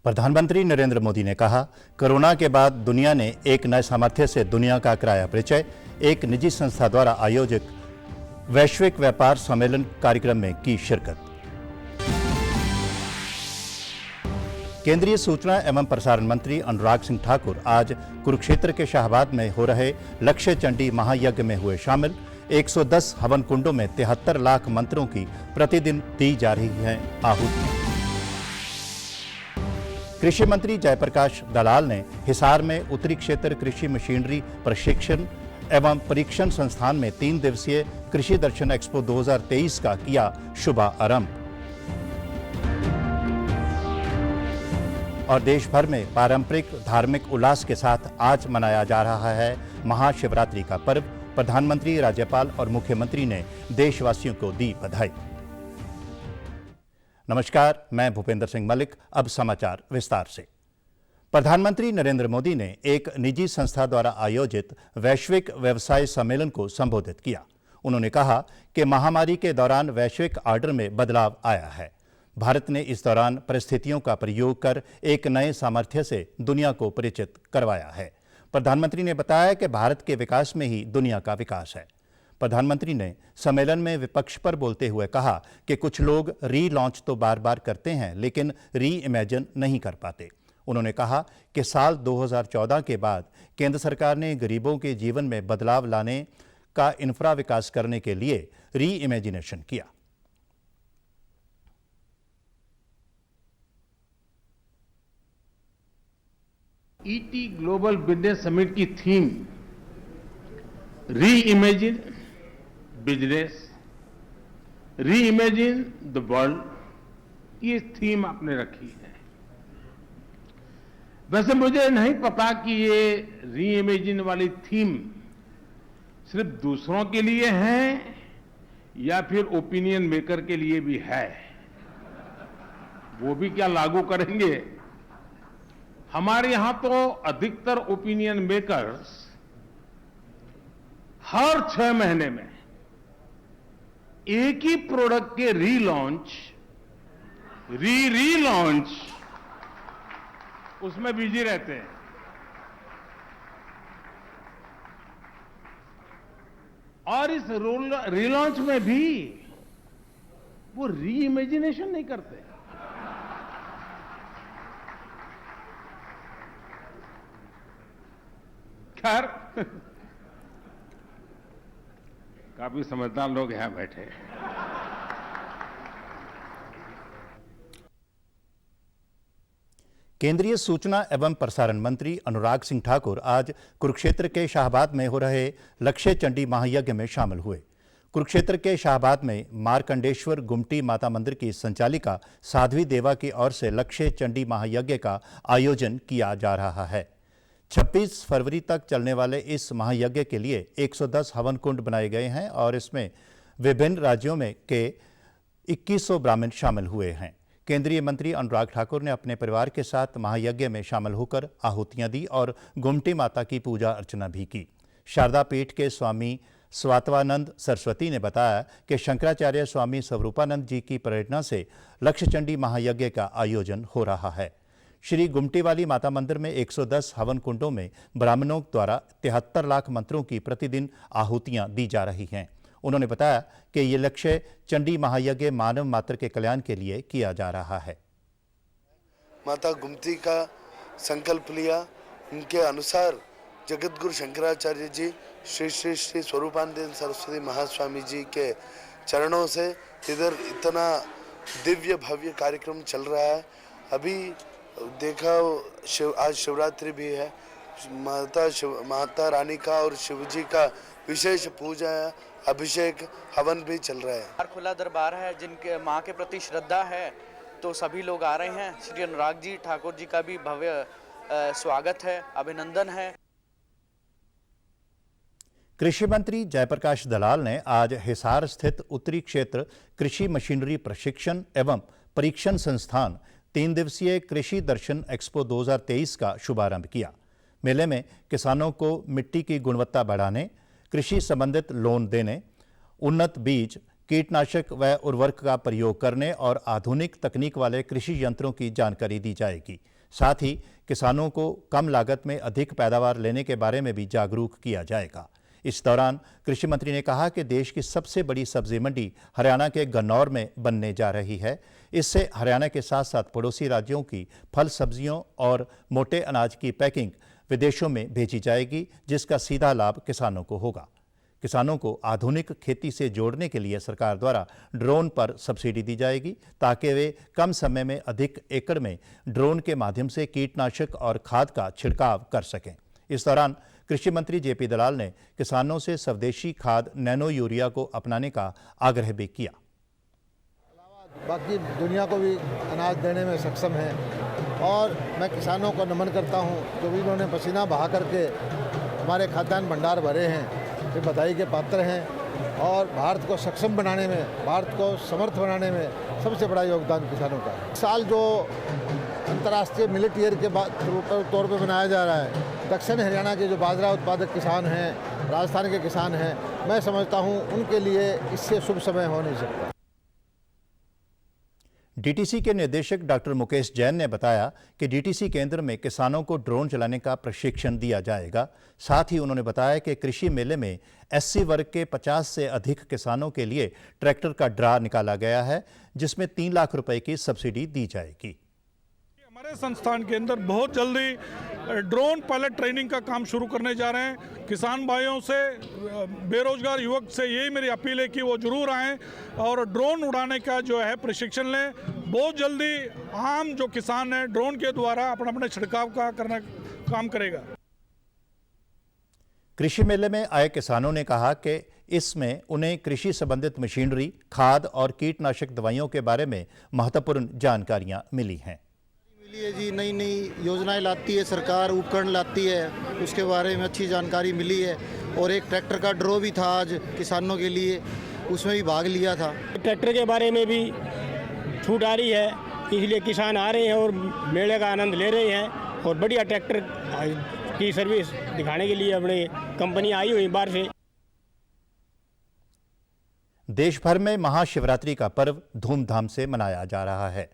प्रधानमंत्री नरेंद्र मोदी ने कहा, कोरोना के बाद दुनिया ने एक नए सामर्थ्य से दुनिया का कराया परिचय। एक निजी संस्था द्वारा आयोजित वैश्विक व्यापार सम्मेलन कार्यक्रम में की शिरकत। केंद्रीय सूचना एवं प्रसारण मंत्री अनुराग सिंह ठाकुर आज कुरुक्षेत्र के शाहबाद में हो रहे लक्ष्य चंडी महायज्ञ में हुए शामिल। 110 हवन कुंडों में 73 लाख मंत्रों की प्रतिदिन दी जा रही है आहुति। कृषि मंत्री जयप्रकाश दलाल ने हिसार में उत्तरी क्षेत्र कृषि मशीनरी प्रशिक्षण एवं परीक्षण संस्थान में 3 दिवसीय कृषि दर्शन एक्सपो 2023 का किया शुभारंभ। और देश भर में पारंपरिक धार्मिक उल्लास के साथ आज मनाया जा रहा है महाशिवरात्रि का पर्व। प्रधानमंत्री, राज्यपाल और मुख्यमंत्री ने देशवासियों को दी बधाई। नमस्कार, मैं भूपेंद्र सिंह मलिक। अब समाचार विस्तार से। प्रधानमंत्री नरेंद्र मोदी ने एक निजी संस्था द्वारा आयोजित वैश्विक व्यवसाय सम्मेलन को संबोधित किया। उन्होंने कहा कि महामारी के दौरान वैश्विक ऑर्डर में बदलाव आया है। भारत ने इस दौरान परिस्थितियों का प्रयोग कर एक नए सामर्थ्य से दुनिया को परिचित करवाया है। प्रधानमंत्री ने बताया कि भारत के विकास में ही दुनिया का विकास है। प्रधानमंत्री ने सम्मेलन में विपक्ष पर बोलते हुए कहा कि कुछ लोग री-लॉन्च तो बार बार करते हैं लेकिन री-इमेजिन नहीं कर पाते। उन्होंने कहा कि साल 2014 के बाद केंद्र सरकार ने गरीबों के जीवन में बदलाव लाने का इंफ्रा विकास करने के लिए री-इमेजिनेशन किया। ईटी ग्लोबल बिजनेस समिट की थीम री इमेजिन बिजनेस, री इमेजिन द वर्ल्ड, ये थीम आपने रखी है। वैसे मुझे नहीं पता कि ये री इमेजिन वाली थीम सिर्फ दूसरों के लिए है या फिर ओपिनियन मेकर के लिए भी है। वो भी क्या लागू करेंगे? हमारे यहां तो अधिकतर ओपिनियन मेकर्स हर 6 महीने में एक ही प्रोडक्ट के रीलॉन्च, रीलॉन्च उसमें बिजी रहते हैं। और इस रीलॉन्च में भी वो री इमेजिनेशन नहीं करते। खैर, काफी समझदार लोग यहां बैठे। केंद्रीय सूचना एवं प्रसारण मंत्री अनुराग सिंह ठाकुर आज कुरुक्षेत्र के शाहबाद में हो रहे लक्ष्य चंडी महायज्ञ में शामिल हुए। कुरुक्षेत्र के शाहबाद में मार्कंडेश्वर गुमटी माता मंदिर की संचालिका साध्वी देवा की ओर से लक्ष्य चंडी महायज्ञ का आयोजन किया जा रहा है। 26 फरवरी तक चलने वाले इस महायज्ञ के लिए 110 हवन कुंड बनाए गए हैं और इसमें विभिन्न राज्यों में के 2100 ब्राह्मण शामिल हुए हैं। केंद्रीय मंत्री अनुराग ठाकुर ने अपने परिवार के साथ महायज्ञ में शामिल होकर आहुतियां दी और गुमटी माता की पूजा अर्चना भी की। शारदा पीठ के स्वामी स्वात्वानंद सरस्वती ने बताया कि शंकराचार्य स्वामी स्वरूपानंद जी की प्रेरणा से लक्ष्य चंडी महायज्ञ का आयोजन हो रहा है। श्री गुमटी वाली माता मंदिर में 110 हवन कुंडों में ब्राह्मणों द्वारा 73 लाख मंत्रों की प्रतिदिन आहुतियां दी जा रही हैं। उन्होंने बताया कि ये लक्ष्य चंडी महायज्ञ मानव मात्र के कल्याण के लिए किया जा रहा है। माता गुमती का संकल्प लिया, उनके अनुसार जगतगुरु शंकराचार्य जी श्री श्री श्री स्वरूपानंद सरस्वती महास्वामी जी के चरणों से इधर इतना दिव्य भव्य कार्यक्रम चल रहा है। अभी देखा आज शिवरात्रि भी है। माता रानी का और शिवजी का विशेष पूजा, अभिषेक, हवन भी चल रहा है। खुला दरबार है, जिनके माँ के प्रति श्रद्धा है तो सभी लोग आ रहे हैं। श्री अनुराग जी ठाकुर जी का भी भव्य स्वागत है, अभिनंदन है। कृषि मंत्री जयप्रकाश दलाल ने आज हिसार स्थित उत्तरी क्षेत्र कृषि मशीनरी प्रशिक्षण एवं परीक्षण संस्थान 3 दिवसीय कृषि दर्शन एक्सपो 2023 का शुभारंभ किया। मेले में किसानों को मिट्टी की गुणवत्ता बढ़ाने, कृषि संबंधित लोन देने, उन्नत बीज, कीटनाशक व उर्वरक का प्रयोग करने और आधुनिक तकनीक वाले कृषि यंत्रों की जानकारी दी जाएगी। साथ ही किसानों को कम लागत में अधिक पैदावार लेने के बारे में भी जागरूक किया जाएगा। इस दौरान कृषि मंत्री ने कहा कि देश की सबसे बड़ी सब्जी मंडी हरियाणा के गन्नौर में बनने जा रही है। इससे हरियाणा के साथ साथ पड़ोसी राज्यों की फल सब्जियों और मोटे अनाज की पैकिंग विदेशों में भेजी जाएगी, जिसका सीधा लाभ किसानों को होगा। किसानों को आधुनिक खेती से जोड़ने के लिए सरकार द्वारा ड्रोन पर सब्सिडी दी जाएगी, ताकि वे कम समय में अधिक एकड़ में ड्रोन के माध्यम से कीटनाशक और खाद का छिड़काव कर सकें। इस दौरान कृषि मंत्री जेपी दलाल ने किसानों से स्वदेशी खाद नैनो यूरिया को अपनाने का आग्रह भी किया। बाकी दुनिया को भी अनाज देने में सक्षम है और मैं किसानों को नमन करता हूं, जो भी उन्होंने पसीना बहा करके हमारे खाद्यान्न भंडार भरे हैं, ये बधाई के पात्र हैं और भारत को सक्षम बनाने में, भारत को समर्थ बनाने में सबसे बड़ा योगदान किसानों का है। साल जो अंतर्राष्ट्रीय मिलेट ईयर के तौर पर मनाया जा रहा है, दक्षिण हरियाणा के जो बाजरा उत्पादक किसान हैं, राजस्थान के किसान हैं, मैं समझता हूं उनके लिए इससे शुभ समय हो नहीं सकता। डीटीसी के निदेशक डॉक्टर मुकेश जैन ने बताया कि डीटीसी केंद्र में किसानों को ड्रोन चलाने का प्रशिक्षण दिया जाएगा। साथ ही उन्होंने बताया कि कृषि मेले में एससी वर्ग के 50 से अधिक किसानों के लिए ट्रैक्टर का ड्रा निकाला गया है, जिसमें 3 लाख रुपए की सब्सिडी दी जाएगी। हमारे संस्थान के अंदर बहुत जल्दी ड्रोन पायलट ट्रेनिंग का काम शुरू करने जा रहे हैं। किसान भाइयों से, बेरोजगार युवक से यही मेरी अपील है कि वो जरूर आएँ और ड्रोन उड़ाने का जो है प्रशिक्षण लें। बहुत जल्दी आम जो किसान है ड्रोन के द्वारा अपने छिड़काव का काम करेगा। कृषि मेले में आए किसानों ने कहा कि इसमें उन्हें कृषि संबंधित मशीनरी, खाद और कीटनाशक दवाइयों के बारे में महत्वपूर्ण जानकारियां मिली हैं। जी नई नई योजनाएं लाती है सरकार, उपकरण लाती है, उसके बारे में अच्छी जानकारी मिली है। और एक ट्रैक्टर का ड्रॉ भी था आज किसानों के लिए, उसमें भी भाग लिया था। ट्रैक्टर के बारे में भी छूट आ रही है, इसलिए किसान आ रहे हैं और मेले का आनंद ले रहे हैं और बढ़िया ट्रैक्टर की सर्विस दिखाने के लिए अपनी कंपनी आई हुई बाहर से। देश भर में महाशिवरात्रि का पर्व धूमधाम से मनाया जा रहा है।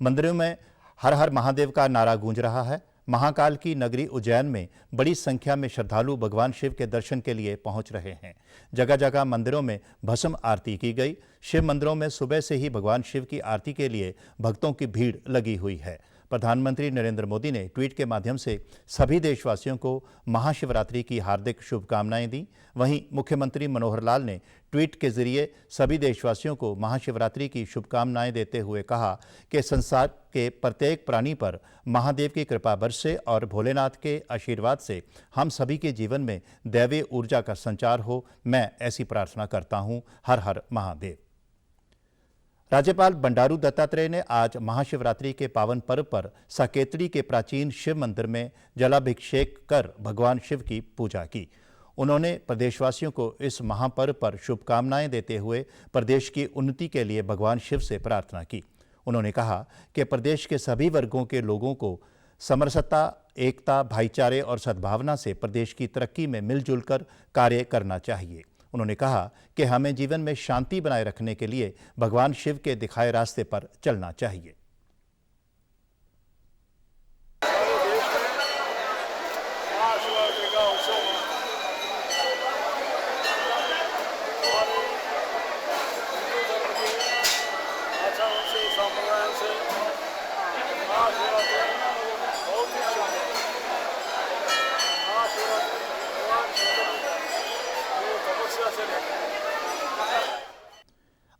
मंदिरों में हर हर महादेव का नारा गूंज रहा है। महाकाल की नगरी उज्जैन में बड़ी संख्या में श्रद्धालु भगवान शिव के दर्शन के लिए पहुंच रहे हैं। जगह जगह मंदिरों में भस्म आरती की गई। शिव मंदिरों में सुबह से ही भगवान शिव की आरती के लिए भक्तों की भीड़ लगी हुई है। प्रधानमंत्री नरेंद्र मोदी ने ट्वीट के माध्यम से सभी देशवासियों को महाशिवरात्रि की हार्दिक शुभकामनाएं दी। वहीं मुख्यमंत्री मनोहर लाल ने ट्वीट के जरिए सभी देशवासियों को महाशिवरात्रि की शुभकामनाएं देते हुए कहा कि संसार के प्रत्येक प्राणी पर महादेव की कृपा बरसे और भोलेनाथ के आशीर्वाद से हम सभी के जीवन में दैवीय ऊर्जा का संचार हो। मैं ऐसी प्रार्थना करता हूं। हर हर महादेव। राज्यपाल बंडारू दत्तात्रेय ने आज महाशिवरात्रि के पावन पर्व पर साकेतड़ी के प्राचीन शिव मंदिर में जलाभिषेक कर भगवान शिव की पूजा की। उन्होंने प्रदेशवासियों को इस महापर्व पर शुभकामनाएं देते हुए प्रदेश की उन्नति के लिए भगवान शिव से प्रार्थना की। उन्होंने कहा कि प्रदेश के सभी वर्गों के लोगों को समरसता, एकता, भाईचारे और सद्भावना से प्रदेश की तरक्की में मिलजुल कर कार्य करना चाहिए। उन्होंने कहा कि हमें जीवन में शांति बनाए रखने के लिए भगवान शिव के दिखाए रास्ते पर चलना चाहिए।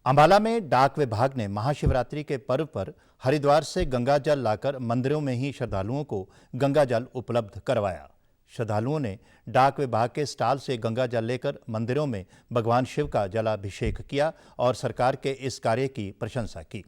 अंबाला में डाक विभाग ने महाशिवरात्रि के पर्व पर हरिद्वार से गंगा जल लाकर मंदिरों में ही श्रद्धालुओं को गंगा जल उपलब्ध करवाया। श्रद्धालुओं ने डाक विभाग के स्टॉल से गंगा जल लेकर मंदिरों में भगवान शिव का जलाभिषेक किया और सरकार के इस कार्य की प्रशंसा की।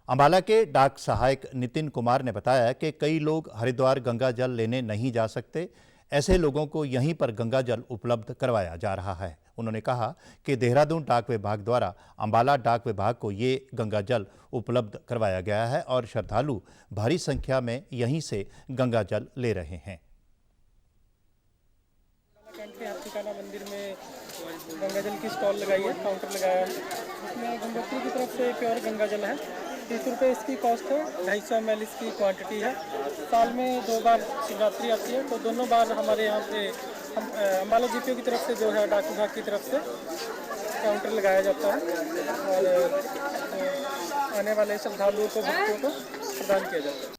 अंबाला के डाक सहायक नितिन कुमार ने बताया कि कई लोग हरिद्वार गंगा जल लेने नहीं जा सकते। ऐसे लोगों को यहीं पर गंगा जल उपलब्ध करवाया जा रहा है। उन्होंने कहा कि देहरादून डाक विभाग द्वारा अंबाला डाक विभाग को ये गंगा जल उपलब्ध करवाया गया है और श्रद्धालु भारी संख्या में यहीं से गंगा जल ले रहे हैं। मंदिर में गंगा जल की स्टॉल लगाई है, काउंटर लगाया है, उसमें गंगोत्री की तरफ से प्योर गंगा जल है 30 रुपये इसकी कॉस्ट है, 250 ml इसकी क्वांटिटी है। साल में 2 बार शिवरात्रि आती है, तो दोनों बार हमारे यहाँ पे हम अम्बाला जीपीओ की तरफ से जो है डाक विभाग की तरफ से काउंटर लगाया जाता है और आने वाले श्रद्धालुओं को, भक्तों को प्रदान किया जाता है।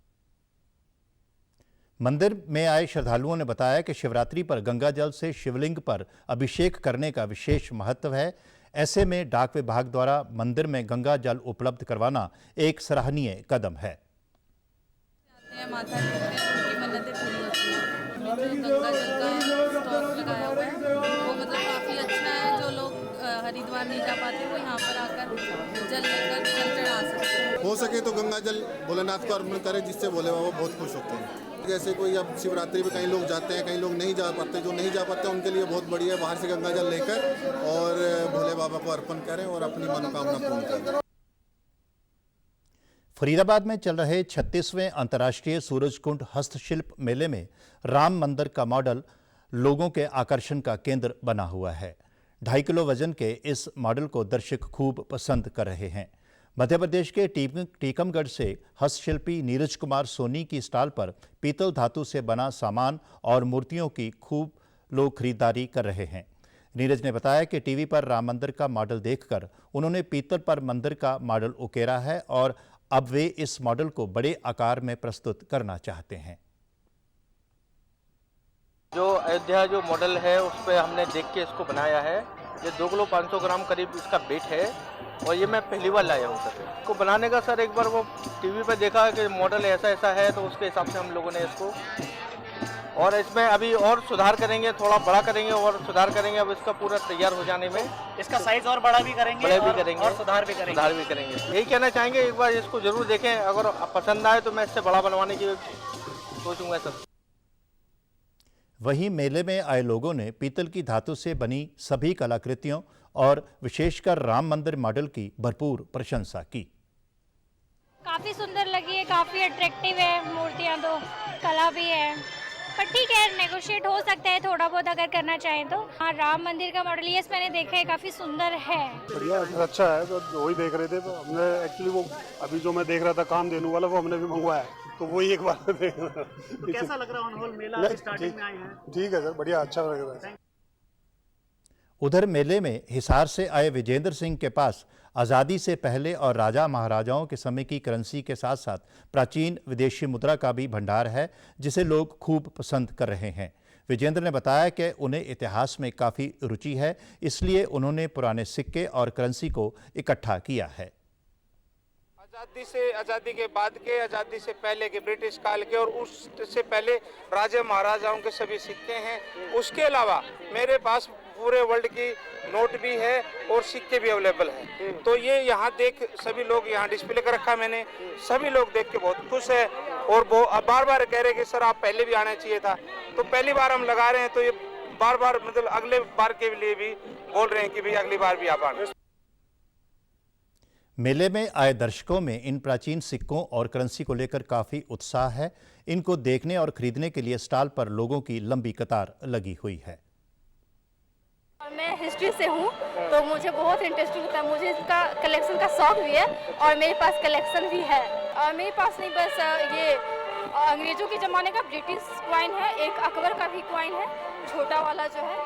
मंदिर में आए श्रद्धालुओं ने बताया कि शिवरात्रि पर गंगा जल से शिवलिंग पर अभिषेक करने का विशेष महत्व है। ऐसे में डाक विभाग द्वारा मंदिर में गंगा जल उपलब्ध करवाना एक सराहनीय कदम है। माथा टेकते हैं, उनकी मन्नतें पूरी होती हैं। गंगा जल का स्टॉक लगाया हुआ है, वो मतलब काफ़ी अच्छा है। जो लोग हरिद्वार नहीं जा पाते वो यहाँ पर आकर जल लेकर जल चढ़ा सकते हैं। हो सके तो गंगा जल भोलेनाथ को अर्पण करें, जिससे भोले बाबा बहुत खुश होते हैं। जैसे कोई अब शिवरात्रि में कई लोग जाते हैं, कई लोग नहीं जा पाते। जो नहीं जा पाते उनके लिए बहुत बढ़िया है, बाहर से गंगा जल लेकर और भोले बाबा को अर्पण करें और अपनी मनोकामना पूर्ण करें। फरीदाबाद में चल रहे 36वें अंतर्राष्ट्रीय सूरजकुंड हस्तशिल्प मेले में राम मंदिर का मॉडल लोगों के आकर्षण का केंद्र बना हुआ है। 2.5 किलो वजन के इस मॉडल को दर्शक खूब पसंद कर रहे हैं। मध्य प्रदेश के टीकमगढ़ से हस्तशिल्पी नीरज कुमार सोनी की स्टॉल पर पीतल धातु से बना सामान और मूर्तियों की खूब लोग खरीदारी कर रहे हैं। नीरज ने बताया कि टीवी पर राम मंदिर का मॉडल देखकर उन्होंने पीतल पर मंदिर का मॉडल उकेरा है और अब वे इस मॉडल को बड़े आकार में प्रस्तुत करना चाहते हैं। जो अयोध्या जो मॉडल है उस पर हमने देख के इसको बनाया है। ये 2 किलो 500 ग्राम करीब इसका वेट है और ये मैं पहली बार लाया हूँ सर। इसको बनाने का सर एक बार वो टीवी पे देखा कि मॉडल ऐसा ऐसा है, तो उसके हिसाब से हम लोगों ने इसको, और इसमें अभी और सुधार करेंगे, थोड़ा बड़ा करेंगे और सुधार करेंगे। अब इसका पूरा तैयार हो जाने में इसका साइज और बड़ा भी करेंगे, और सुधार भी करेंगे। यही कहना चाहेंगे, एक बार इसको जरूर देखें। अगर पसंद आए तो मैं इससे बड़ा बनवाने की सोचूंगा सर। वहीं मेले में आए लोगों ने पीतल की धातु से बनी सभी कलाकृतियों और विशेषकर राम मंदिर मॉडल की भरपूर प्रशंसा की। काफी सुंदर लगी है, काफी अट्रैक्टिव है मूर्तियां, तो कला भी है, पर ठीक है, नेगोशिएट हो सकता है थोड़ा बहुत अगर करना चाहें तो। हाँ, राम मंदिर का मॉडल ये मैंने देखा है, काफी सुंदर है। बढ़िया, अच्छा है। तो वही देख रहे थे, तो हमने एक्चुअली वो अभी जो मैं देख रहा था कामधेनु वाला, वो हमने भी मंगवाया, तो वही एक बार देख रहा। तो कैसा लग रहा है मेला? स्टार्टिंग में आए हैं। ठीक है सर, बढ़िया, अच्छा लग रहा है। उधर मेले में हिसार से आए विजेंद्र सिंह के पास आज़ादी से पहले और राजा महाराजाओं के समय की करेंसी के साथ साथ प्राचीन विदेशी मुद्रा का भी भंडार है, जिसे लोग खूब पसंद कर रहे हैं। विजेंद्र ने बताया कि उन्हें इतिहास में काफ़ी रुचि है, इसलिए उन्होंने पुराने सिक्के और करेंसी को इकट्ठा किया है। आज़ादी के बाद के, आज़ादी से पहले के, ब्रिटिश काल के और उससे पहले राजा महाराजाओं के सभी सिक्के हैं। उसके अलावा मेरे पास पूरे वर्ल्ड की नोट भी है और सिक्के भी अवेलेबल हैं। तो ये यहाँ देख सभी लोग, यहाँ डिस्प्ले कर रखा मैंने, सभी लोग देख के बहुत खुश है और वो बार बार कह रहे कि सर आप पहले भी आना चाहिए था। तो पहली बार हम लगा रहे हैं, तो ये बार बार मतलब अगले बार के लिए भी बोल रहे हैं कि भाई अगली बार भी आप आना। मेले में आए दर्शकों में इन प्राचीन सिक्कों और करेंसी को लेकर काफ़ी उत्साह है। इनको देखने और खरीदने के लिए स्टॉल पर लोगों की लंबी कतार लगी हुई है। मैं हिस्ट्री से हूँ, तो मुझे बहुत इंटरेस्टिंग होता है। मुझे इसका कलेक्शन का शौक भी है और मेरे पास कलेक्शन भी है। और मेरे पास नहीं, बस ये अंग्रेजों के ज़माने का ब्रिटिश कॉइन है, एक अकबर का भी कॉइन है, छोटा वाला जो है,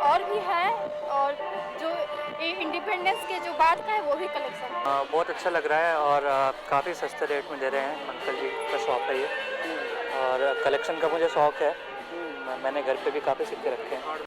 और भी है, और जो इंडिपेंडेंस के जो बाद का है वो भी कलेक्शन है। बहुत अच्छा लग रहा है और काफ़ी सस्ते रेट में दे रहे हैं। अंकल जी का शॉप है ये, और कलेक्शन का मुझे शौक है। मैंने घर पे भी काफ़ी सिक्के रखे हैं।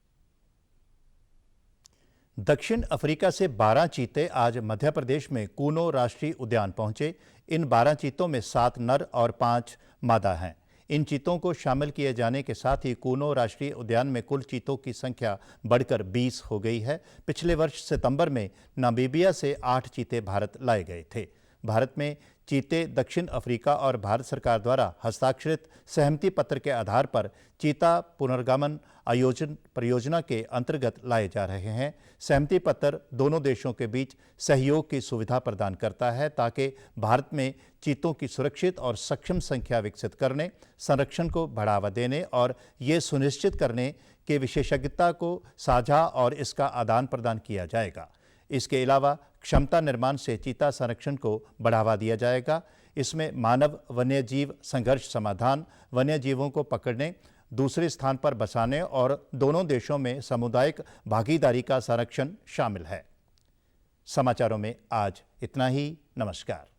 दक्षिण अफ्रीका से 12 चीते आज मध्य प्रदेश में कूनो राष्ट्रीय उद्यान पहुंचे। इन 12 चीतों में 7 नर और 5 मादा हैं। इन चीतों को शामिल किए जाने के साथ ही कूनो राष्ट्रीय उद्यान में कुल चीतों की संख्या बढ़कर 20 हो गई है। पिछले वर्ष सितंबर में नामीबिया से 8 चीते भारत लाए गए थे। भारत में चीते दक्षिण अफ्रीका और भारत सरकार द्वारा हस्ताक्षरित सहमति पत्र के आधार पर चीता पुनर्गमन आयोजन परियोजना के अंतर्गत लाए जा रहे हैं। सहमति पत्र दोनों देशों के बीच सहयोग की सुविधा प्रदान करता है ताकि भारत में चीतों की सुरक्षित और सक्षम संख्या विकसित करने, संरक्षण को बढ़ावा देने और ये सुनिश्चित करने कि विशेषज्ञता को साझा और इसका आदान प्रदान किया जाएगा। इसके अलावा क्षमता निर्माण से चीता संरक्षण को बढ़ावा दिया जाएगा। इसमें मानव वन्यजीव संघर्ष समाधान, वन्यजीवों को पकड़ने, दूसरे स्थान पर बसाने और दोनों देशों में सामुदायिक भागीदारी का संरक्षण शामिल है। समाचारों में आज इतना ही। नमस्कार।